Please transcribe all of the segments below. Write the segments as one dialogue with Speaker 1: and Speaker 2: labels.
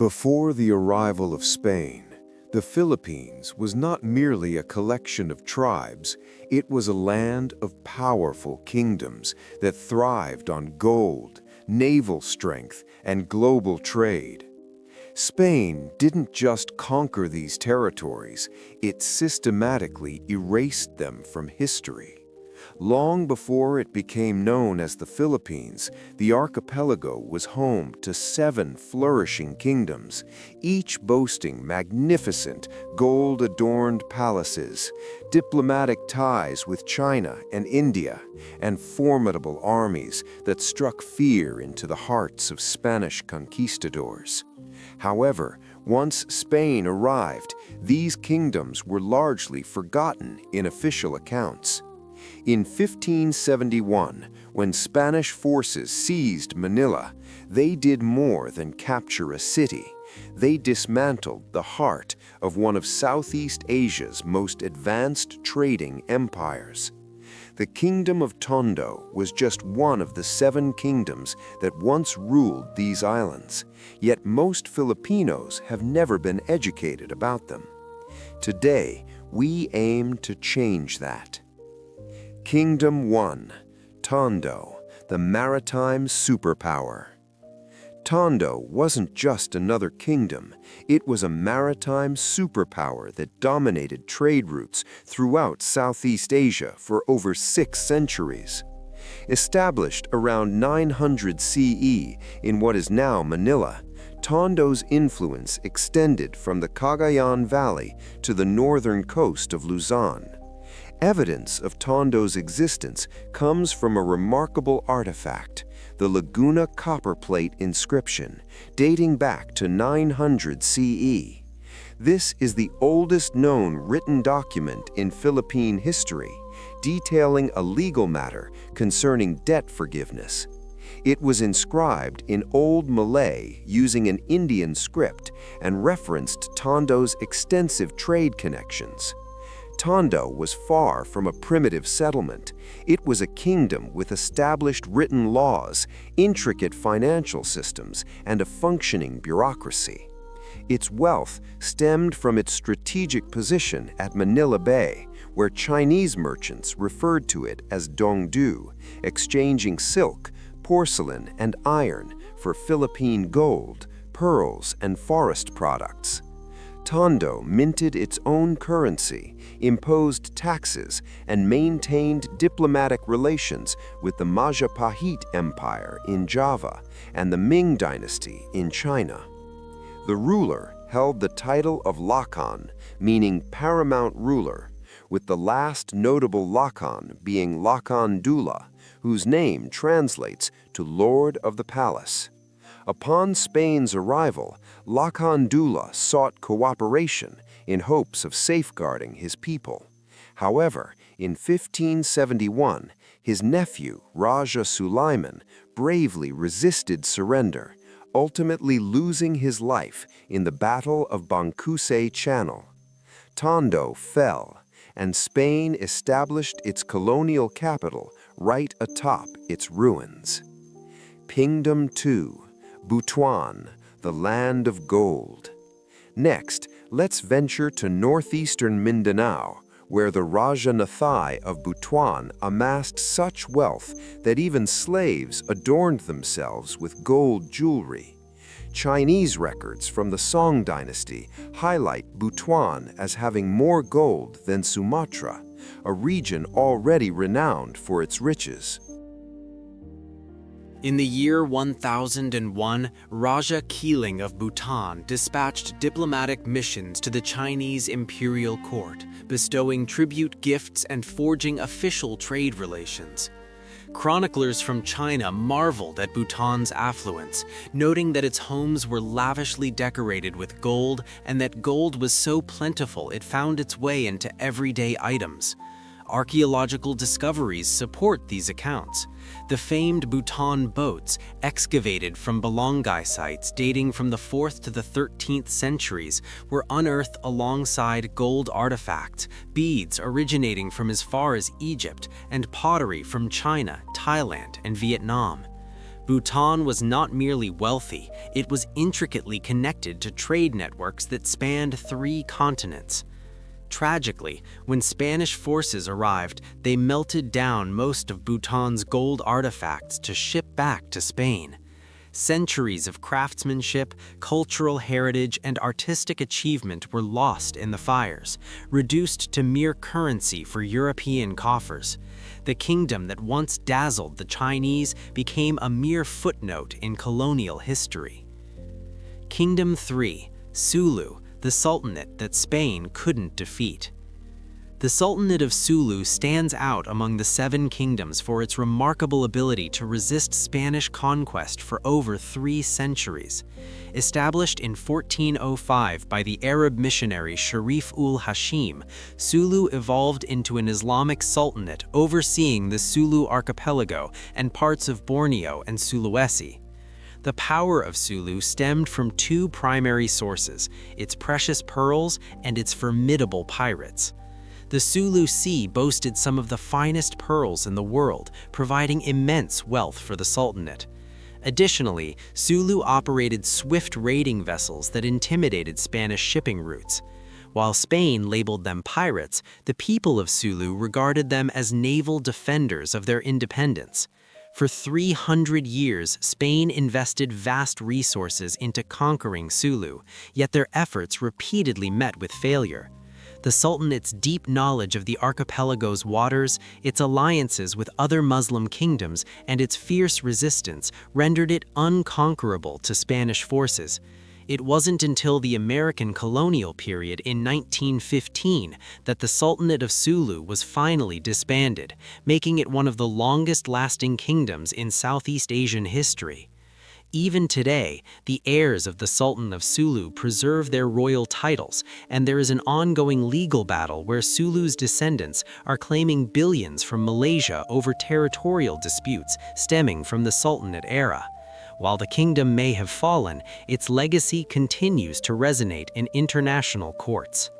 Speaker 1: Before the arrival of Spain, the Philippines was not merely a collection of tribes, it was a land of powerful kingdoms that thrived on gold, naval strength, and global trade. Spain didn't just conquer these territories, it systematically erased them from history. Long before it became known as the Philippines, the archipelago was home to 7 flourishing kingdoms, each boasting magnificent, gold-adorned palaces, diplomatic ties with China and India, and formidable armies that struck fear into the hearts of Spanish conquistadors. However, once Spain arrived, these kingdoms were largely forgotten in official accounts. In 1571, when Spanish forces seized Manila, they did more than capture a city. They dismantled the heart of one of Southeast Asia's most advanced trading empires. The Kingdom of Tondo was just one of the 7 kingdoms that once ruled these islands, yet most Filipinos have never been educated about them. Today, we aim to change that. Kingdom 1, Tondo, the maritime superpower. Tondo wasn't just another kingdom, it was a maritime superpower that dominated trade routes throughout Southeast Asia for over 6 centuries. Established around 900 CE in what is now Manila, Tondo's influence extended from the Cagayan Valley to the northern coast of Luzon. Evidence of Tondo's existence comes from a remarkable artifact, the Laguna copperplate inscription, dating back to 900 CE. This is the oldest known written document in Philippine history, detailing a legal matter concerning debt forgiveness. It was inscribed in Old Malay using an Indian script and referenced Tondo's extensive trade connections. Tondo was far from a primitive settlement. It was a kingdom with established written laws, intricate financial systems, and a functioning bureaucracy. Its wealth stemmed from its strategic position at Manila Bay, where Chinese merchants referred to it as Dongdu, exchanging silk, porcelain, and iron for Philippine gold, pearls, and forest products. Tondo minted its own currency, imposed taxes, and maintained diplomatic relations with the Majapahit Empire in Java and the Ming Dynasty in China. The ruler held the title of Lakan, meaning paramount ruler, with the last notable Lakan being Lakan Dula, whose name translates to Lord of the Palace. Upon Spain's arrival, Lakan Dula sought cooperation in hopes of safeguarding his people. However, in 1571, his nephew, Raja Sulaiman, bravely resisted surrender, ultimately losing his life in the Battle of Bangkusay Channel. Tondo fell, and Spain established its colonial capital right atop its ruins. Kingdom 2, Bhutan, the land of gold. Next, let's venture to northeastern Mindanao, where the Raja Nathai of Bhutan amassed such wealth that even slaves adorned themselves with gold jewelry. Chinese records from the Song dynasty highlight Bhutan as having more gold than Sumatra, a region already renowned for its riches.
Speaker 2: In the year 1001, Raja Keeling of Bhutan dispatched diplomatic missions to the Chinese imperial court, bestowing tribute gifts and forging official trade relations. Chroniclers from China marveled at Bhutan's affluence, noting that its homes were lavishly decorated with gold and that gold was so plentiful it found its way into everyday items. Archaeological discoveries support these accounts. The famed Bhutan boats, excavated from Balongai sites dating from the 4th to the 13th centuries, were unearthed alongside gold artifacts, beads originating from as far as Egypt, and pottery from China, Thailand, and Vietnam. Bhutan was not merely wealthy, it was intricately connected to trade networks that spanned 3 continents. Tragically, when Spanish forces arrived, they melted down most of Bhutan's gold artifacts to ship back to Spain. Centuries of craftsmanship, cultural heritage, and artistic achievement were lost in the fires, reduced to mere currency for European coffers. The kingdom that once dazzled the Chinese became a mere footnote in colonial history. Kingdom 3, Sulu, the Sultanate that Spain couldn't defeat. The Sultanate of Sulu stands out among the 7 kingdoms for its remarkable ability to resist Spanish conquest for over 3 centuries. Established in 1405 by the Arab missionary Sharif-ul-Hashim, Sulu evolved into an Islamic sultanate overseeing the Sulu archipelago and parts of Borneo and Sulawesi. The power of Sulu stemmed from 2 primary sources: its precious pearls and its formidable pirates. The Sulu Sea boasted some of the finest pearls in the world, providing immense wealth for the Sultanate. Additionally, Sulu operated swift raiding vessels that intimidated Spanish shipping routes. While Spain labeled them pirates, the people of Sulu regarded them as naval defenders of their independence. For 300 years, Spain invested vast resources into conquering Sulu, yet their efforts repeatedly met with failure. The Sultanate's deep knowledge of the archipelago's waters, its alliances with other Muslim kingdoms, and its fierce resistance rendered it unconquerable to Spanish forces. It wasn't until the American colonial period in 1915 that the Sultanate of Sulu was finally disbanded, making it one of the longest-lasting kingdoms in Southeast Asian history. Even today, the heirs of the Sultan of Sulu preserve their royal titles, and there is an ongoing legal battle where Sulu's descendants are claiming billions from Malaysia over territorial disputes stemming from the Sultanate era. While the kingdom may have fallen, its legacy continues to resonate in international courts.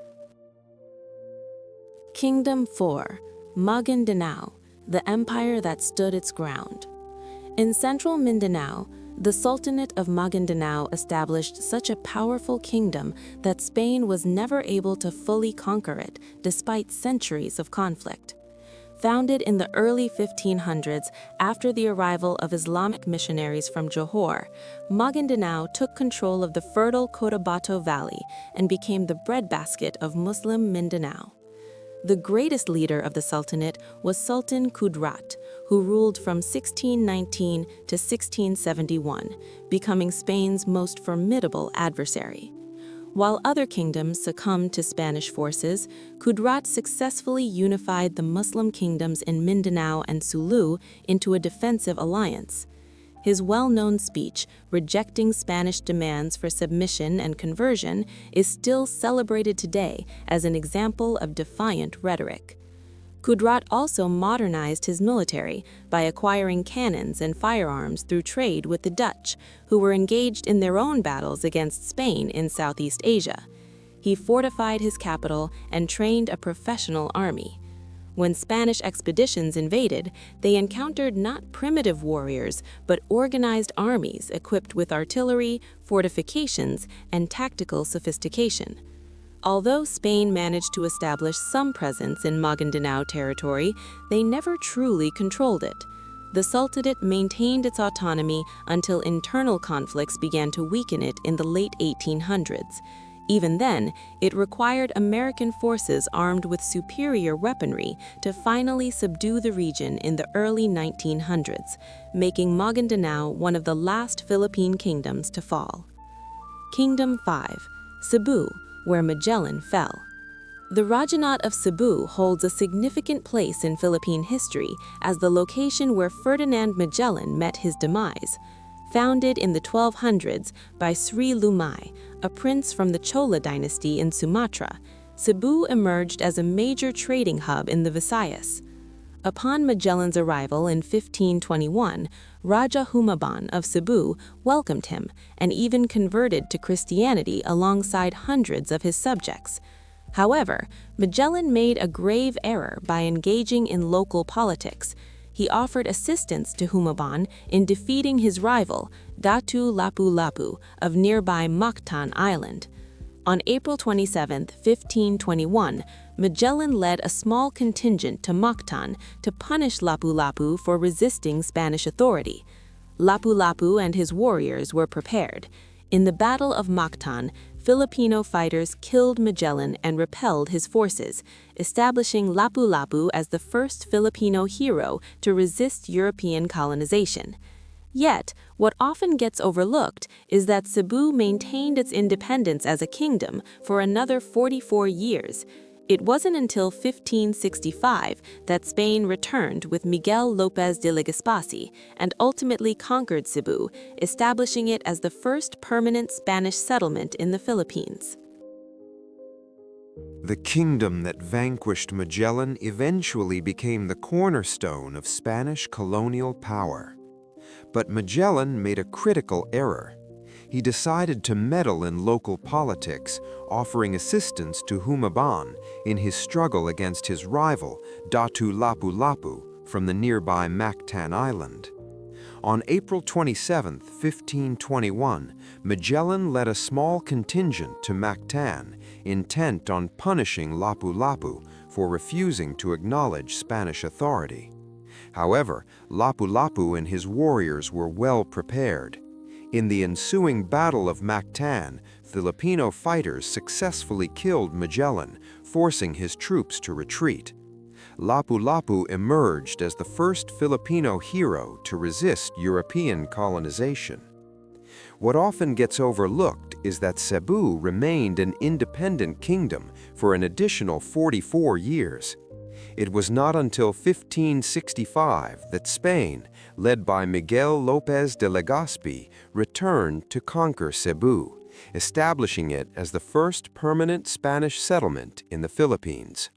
Speaker 3: Kingdom 4, Magan Danau, the empire that stood its ground. In central Mindanao, the Sultanate of Magan Danau established such a powerful kingdom that Spain was never able to fully conquer it, despite centuries of conflict. Founded in the early 1500s after the arrival of Islamic missionaries from Johor, Magan Danau took control of the fertile Cotabato Valley and became the breadbasket of Muslim Mindanao. The greatest leader of the Sultanate was Sultan Kudrat, who ruled from 1619 to 1671, becoming Spain's most formidable adversary. While other kingdoms succumbed to Spanish forces, Kudrat successfully unified the Muslim kingdoms in Mindanao and Sulu into a defensive alliance. His well-known speech, rejecting Spanish demands for submission and conversion, is still celebrated today as an example of defiant rhetoric. Kudrat also modernized his military by acquiring cannons and firearms through trade with the Dutch, who were engaged in their own battles against Spain in Southeast Asia. He fortified his capital and trained a professional army. When Spanish expeditions invaded, they encountered not primitive warriors, but organized armies equipped with artillery, fortifications, and tactical sophistication. Although Spain managed to establish some presence in Magan Danau territory, they never truly controlled it. The Sultanate maintained its autonomy until internal conflicts began to weaken it in the late 1800s. Even then, it required American forces armed with superior weaponry to finally subdue the region in the early 1900s, making Magan Danau one of the last Philippine kingdoms to fall. Kingdom 5, Sabu, where Magellan fell. The Rajanate of Sabu holds a significant place in Philippine history as the location where Ferdinand Magellan met his demise. Founded in the 1200s by Sri Lumai, a prince from the Chola dynasty in Sumatra, Sabu emerged as a major trading hub in the Visayas. Upon Magellan's arrival in 1521, Raja Humabon of Sabu welcomed him and even converted to Christianity alongside hundreds of his subjects. However, Magellan made a grave error by engaging in local politics. he offered assistance to Humabon in defeating his rival, Datu Lapu-Lapu of nearby Mactan Island. On April 27, 1521, Magellan led a small contingent to Mactan to punish Lapu-Lapu for resisting Spanish authority. Lapu-Lapu and his warriors were prepared. In the Battle of Mactan, Filipino fighters killed Magellan and repelled his forces, establishing Lapu-Lapu as the first Filipino hero to resist European colonization. Yet, what often gets overlooked is that Sabu maintained its independence as a kingdom for another 44 years. It wasn't until 1565 that Spain returned with Miguel López de Legazpi and ultimately conquered Cebu, establishing it as the first permanent Spanish settlement in the Philippines.
Speaker 1: The kingdom that vanquished Magellan eventually became the cornerstone of Spanish colonial power. But Magellan made a critical error. He decided to meddle in local politics, offering assistance to Humabon in his struggle against his rival, Datu Lapu-Lapu, from the nearby Mactan Island. On April 27, 1521, Magellan led a small contingent to Mactan, intent on punishing Lapu-Lapu for refusing to acknowledge Spanish authority. However, Lapu-Lapu and his warriors were well prepared. In the ensuing Battle of Mactan, Filipino fighters successfully killed Magellan, forcing his troops to retreat. Lapu-Lapu emerged as the first Filipino hero to resist European colonization. What often gets overlooked is that Cebu remained an independent kingdom for an additional 44 years. It was not until 1565 that Spain, led by Miguel López de Legazpi, returned to conquer Cebu, establishing it as the first permanent Spanish settlement in the Philippines.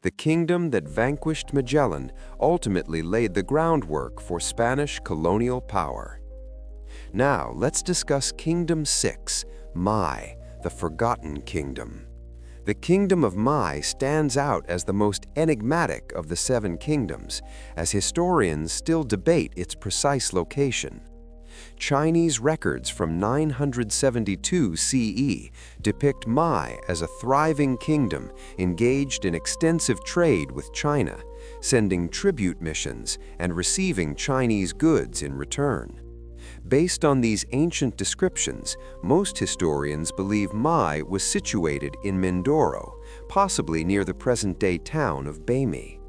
Speaker 1: The kingdom that vanquished Magellan ultimately laid the groundwork for Spanish colonial power. Now, let's discuss Kingdom 6, Mai, the Forgotten Kingdom. The Kingdom of Mai stands out as the most enigmatic of the 7 kingdoms, as historians still debate its precise location. Chinese records from 972 CE depict Mai as a thriving kingdom engaged in extensive trade with China, sending tribute missions and receiving Chinese goods in return. Based on these ancient descriptions, most historians believe Mai was situated in Mindoro, possibly near the present-day town of Bami.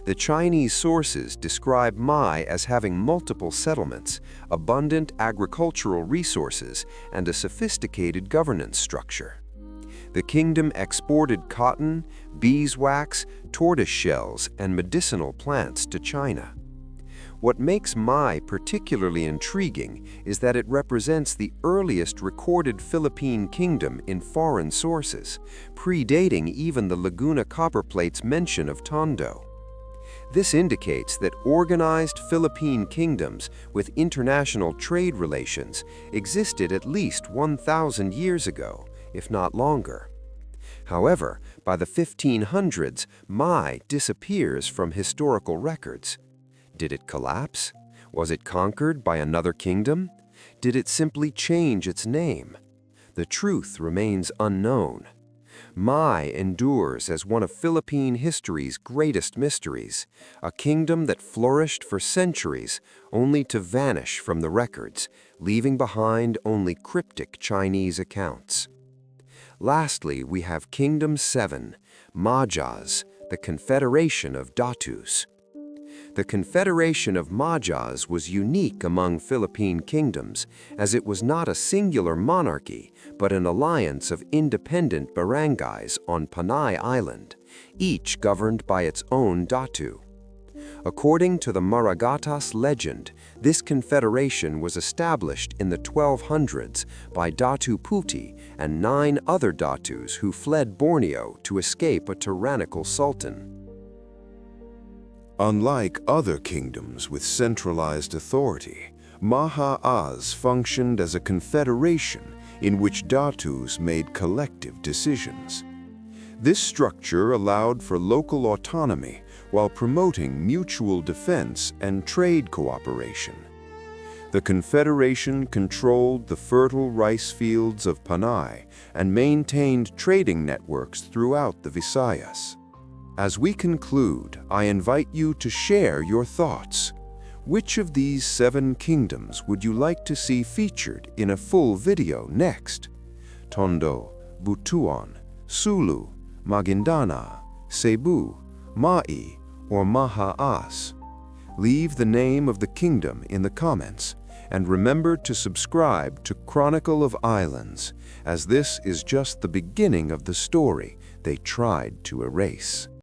Speaker 1: The Chinese sources describe Mai as having multiple settlements, abundant agricultural resources, and a sophisticated governance structure. The kingdom exported cotton, beeswax, tortoise shells, and medicinal plants to China. What makes Mai particularly intriguing is that it represents the earliest recorded Philippine kingdom in foreign sources, predating even the Laguna copperplate's mention of Tondo. This indicates that organized Philippine kingdoms with international trade relations existed at least 1,000 years ago, if not longer. However, by the 1500s, Mai disappears from historical records. Did it collapse? Was it conquered by another kingdom? Did it simply change its name? The truth remains unknown. Mai endures as one of Philippine history's greatest mysteries, a kingdom that flourished for centuries only to vanish from the records, leaving behind only cryptic Chinese accounts. Lastly, we have Kingdom 7, Majas, the Confederation of Datus. The Confederation of Majas was unique among Philippine kingdoms, as it was not a singular monarchy, but an alliance of independent barangays on Panay Island, each governed by its own Datu. According to the Maragatas legend, this confederation was established in the 1200s by Datu Puti and 9 other Datus who fled Borneo to escape a tyrannical sultan. Unlike other kingdoms with centralized authority, Majas functioned as a confederation in which Datus made collective decisions. This structure allowed for local autonomy, while promoting mutual defense and trade cooperation. The Confederation controlled the fertile rice fields of Panay and maintained trading networks throughout the Visayas. As we conclude, I invite you to share your thoughts. Which of these 7 kingdoms would you like to see featured in a full video next? Tondo, Bhutan, Sulu, Magan Danau, Sabu, Mai, or Majas? Leave the name of the kingdom in the comments, and remember to subscribe to Chronicle of Islands, as this is just the beginning of the story they tried to erase.